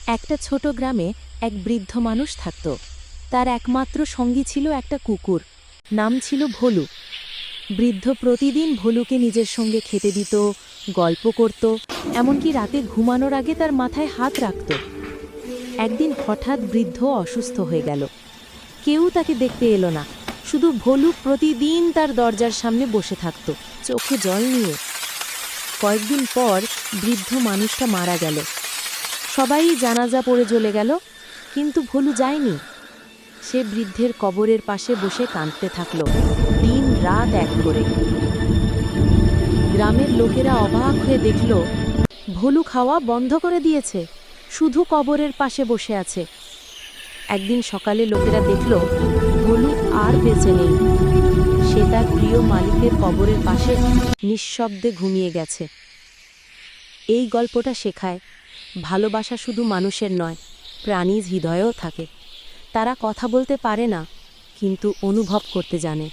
একটা ছোট গ্রামে এক বৃদ্ধ মানুষ থাকত। তার একমাত্র সঙ্গী ছিল একটা কুকুর, নাম ছিল ভোলু। বৃদ্ধ প্রতিদিন ভোলুকে নিজের সঙ্গে খেতে দিত, গল্প করত, এমনকি রাতে ঘুমানোর আগে তার মাথায় হাত রাখত। একদিন হঠাৎ বৃদ্ধ অসুস্থ হয়ে গেল। কেউ তাকে দেখতে এলো না, শুধু ভোলু প্রতিদিন তার দরজার সামনে বসে থাকত, চোখে জল নিয়ে। কয়েকদিন পর বৃদ্ধ মানুষটা মারা গেল। সবাই জানাজা পড়ে চলে গেল, কিন্তু ভোলু যায়নি। সে বৃদ্ধের কবরের পাশে বসে কাঁদতে থাকল, দিন রাত এক করে। গ্রামের লোকেরা অবাক হয়ে দেখল, ভোলু খাওয়া বন্ধ করে দিয়েছে, শুধু কবরের পাশে বসে আছে। একদিন সকালে লোকেরা দেখল ভোলু আর বেঁচে নেই। সে তার প্রিয় মালিকের কবরের পাশে নিঃশব্দে ঘুমিয়ে গেছে। এই গল্পটা শেখায়, ভালোবাসা শুধু মানুষের নয়, প্রাণীর হৃদয়েও থাকে। তারা কথা বলতে পারে না, কিন্তু অনুভব করতে জানে।